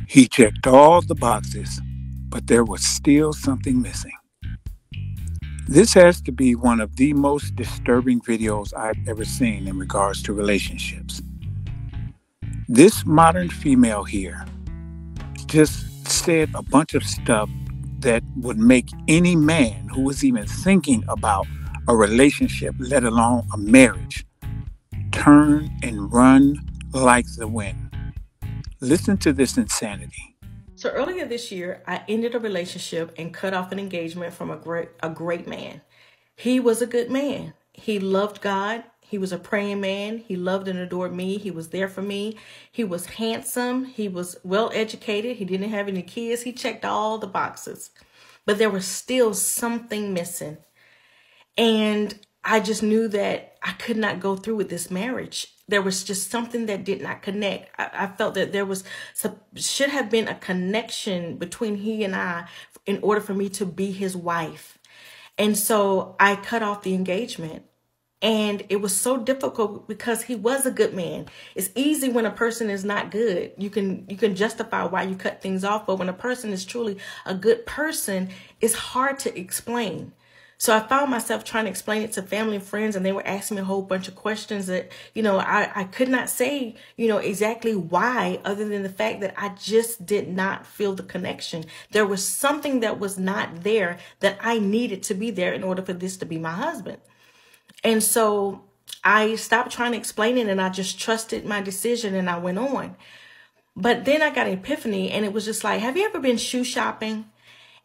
He checked all the boxes, but there was still something missing. This has to be one of the most disturbing videos I've ever seen in regards to relationships. This modern female here just said a bunch of stuff that would make any man who was even thinking about a relationship, let alone a marriage, turn and run like the wind. Listen to this insanity. So earlier this year, I ended a relationship and cut off an engagement from a great man. He was a good man. He loved God. He was a praying man. He loved and adored me. He was there for me. He was handsome. He was well educated. He didn't have any kids. He checked all the boxes. But there was still something missing. And I just knew that I could not go through with this marriage. There was just something that did not connect. I felt that there was should have been a connection between he and I in order for me to be his wife. And so I cut off the engagement. And it was so difficult because he was a good man. It's easy when a person is not good. You can justify why you cut things off, but when a person is truly a good person, it's hard to explain. So I found myself trying to explain it to family and friends, and they were asking me a whole bunch of questions that, I could not say, exactly why, other than the fact that I just did not feel the connection. There was something that was not there that I needed to be there in order for this to be my husband. And so I stopped trying to explain it and I just trusted my decision and I went on. But then I got an epiphany and it was just like, have you ever been shoe shopping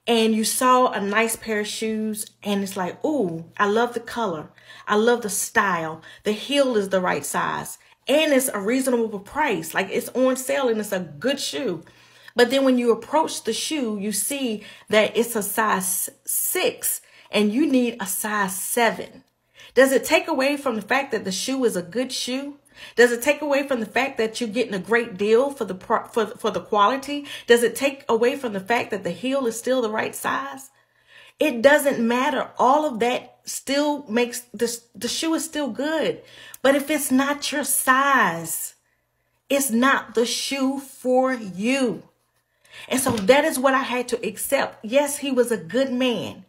and you saw a nice pair of shoes and it's like, ooh, I love the color. I love the style. The heel is the right size and it's a reasonable price. Like it's on sale and it's a good shoe. But then when you approach the shoe, you see that it's a size 6 and you need a size 7. Does it take away from the fact that the shoe is a good shoe? Does it take away from the fact that you're getting a great deal for the quality? Does it take away from the fact that the heel is still the right size? It doesn't matter. All of that still makes the shoe is still good. But if it's not your size, it's not the shoe for you. And so that is what I had to accept. Yes, he was a good man.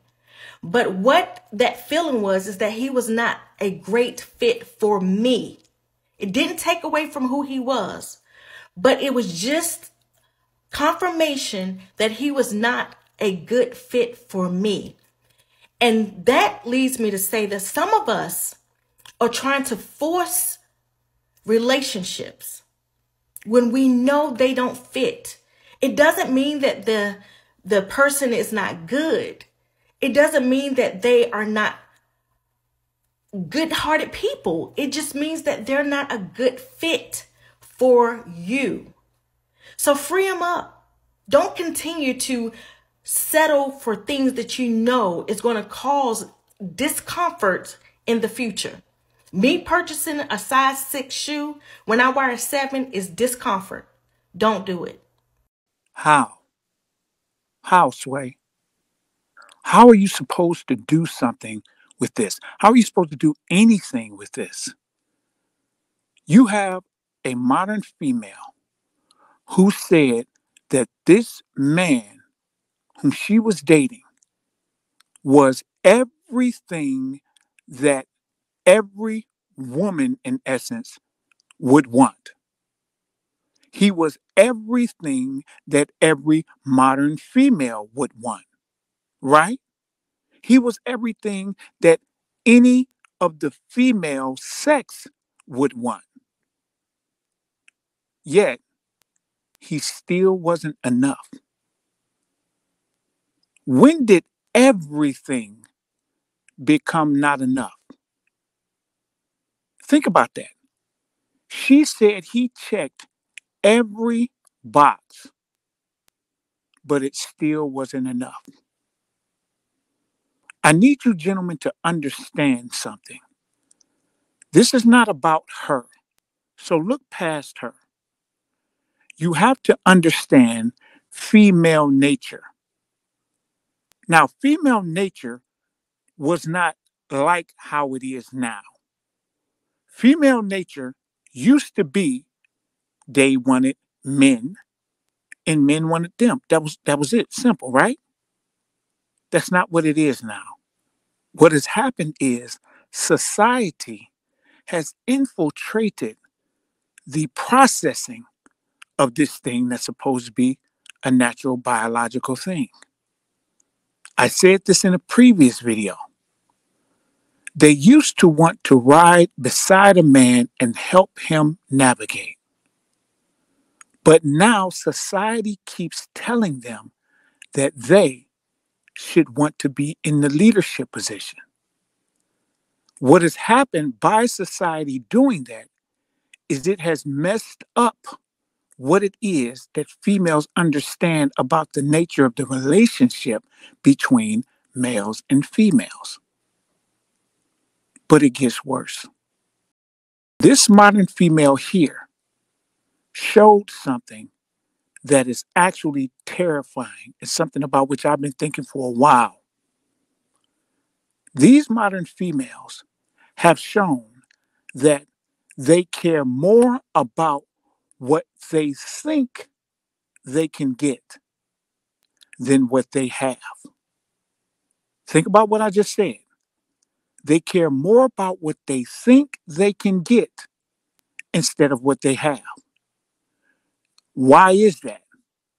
But what that feeling was is that he was not a great fit for me. It didn't take away from who he was, but it was just confirmation that he was not a good fit for me. And that leads me to say that some of us are trying to force relationships when we know they don't fit. It doesn't mean that the person is not good. It doesn't mean that they are not good-hearted people. It just means that they're not a good fit for you. So free them up. Don't continue to settle for things that you know is going to cause discomfort in the future. Me purchasing a size 6 shoe when I wear a 7 is discomfort. Don't do it. How? How, Sway? How are you supposed to do something with this? How are you supposed to do anything with this? You have a modern female who said that this man whom she was dating was everything that every woman, in essence, would want. He was everything that every modern female would want, right? He was everything that any of the female sex would want. Yet, he still wasn't enough. When did everything become not enough? Think about that. She said he checked every box, but it still wasn't enough. I need you gentlemen to understand something. This is not about her. So look past her. You have to understand female nature. Now, female nature was not like how it is now. Female nature used to be they wanted men and men wanted them. That was it. Simple, right? That's not what it is now. What has happened is society has infiltrated the processing of this thing that's supposed to be a natural biological thing. I said this in a previous video. They used to want to ride beside a man and help him navigate. But now society keeps telling them that they should want to be in the leadership position. What has happened by society doing that is it has messed up what it is that females understand about the nature of the relationship between males and females. But it gets worse. This modern female here showed something that is actually terrifying. It's something about which I've been thinking for a while. These modern females have shown that they care more about what they think they can get than what they have. Think about what I just said. They care more about what they think they can get instead of what they have. Why is that?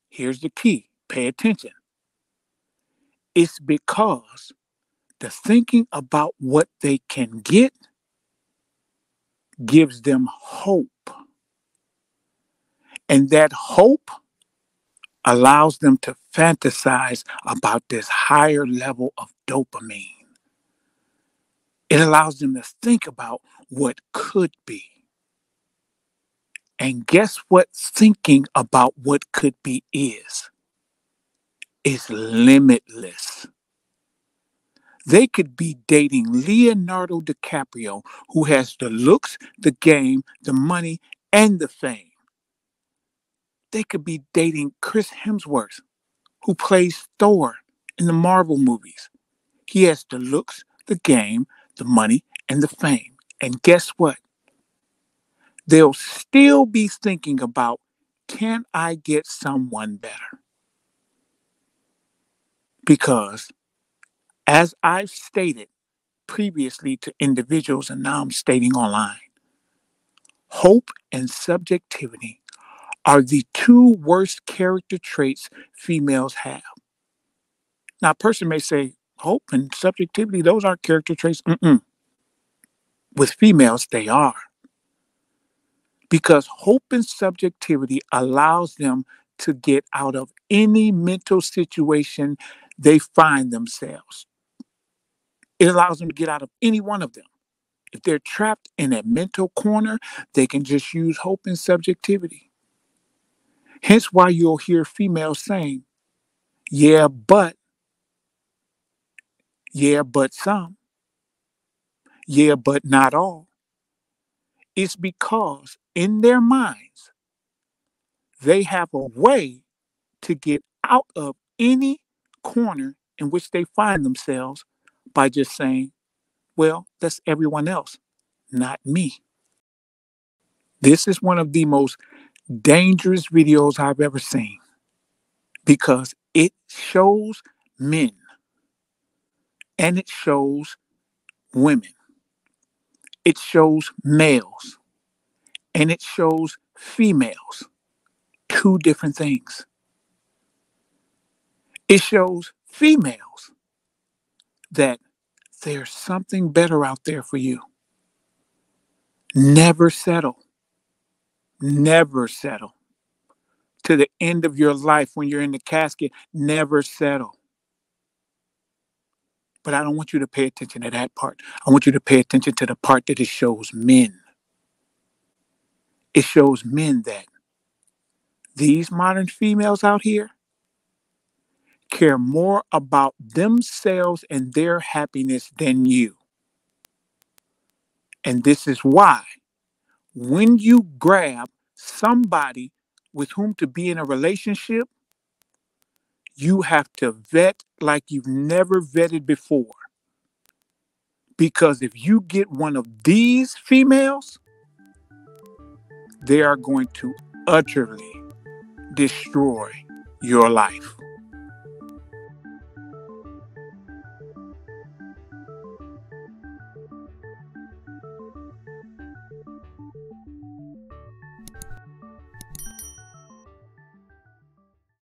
Here's the key. Pay attention. It's because the thinking about what they can get gives them hope. And that hope allows them to fantasize about this higher level of dopamine. It allows them to think about what could be. And guess what thinking about what could be is? It's limitless. They could be dating Leonardo DiCaprio, who has the looks, the game, the money, and the fame. They could be dating Chris Hemsworth, who plays Thor in the Marvel movies. He has the looks, the game, the money, and the fame. And guess what? They'll still be thinking about, can I get someone better? Because, as I've stated previously to individuals, and now I'm stating online, hope and subjectivity are the two worst character traits females have. Now, a person may say, hope and subjectivity, those aren't character traits. With females, they are. Because hope and subjectivity allows them to get out of any mental situation they find themselves. It allows them to get out of any one of them. If they're trapped in a mental corner, they can just use hope and subjectivity. Hence why you'll hear females saying, yeah, but some, yeah, but not all. It's because in their minds, they have a way to get out of any corner in which they find themselves by just saying, well, that's everyone else, not me. This is one of the most dangerous videos I've ever seen because it shows men and it shows women. It shows males and it shows females. Two different things. It shows females that there's something better out there for you. Never settle. Never settle. To the end of your life when you're in the casket, never settle. But I don't want you to pay attention to that part. I want you to pay attention to the part that it shows men. It shows men that these modern females out here care more about themselves and their happiness than you. And this is why when you grab somebody with whom to be in a relationship, you have to vet like you've never vetted before. Because if you get one of these females, they are going to utterly destroy your life.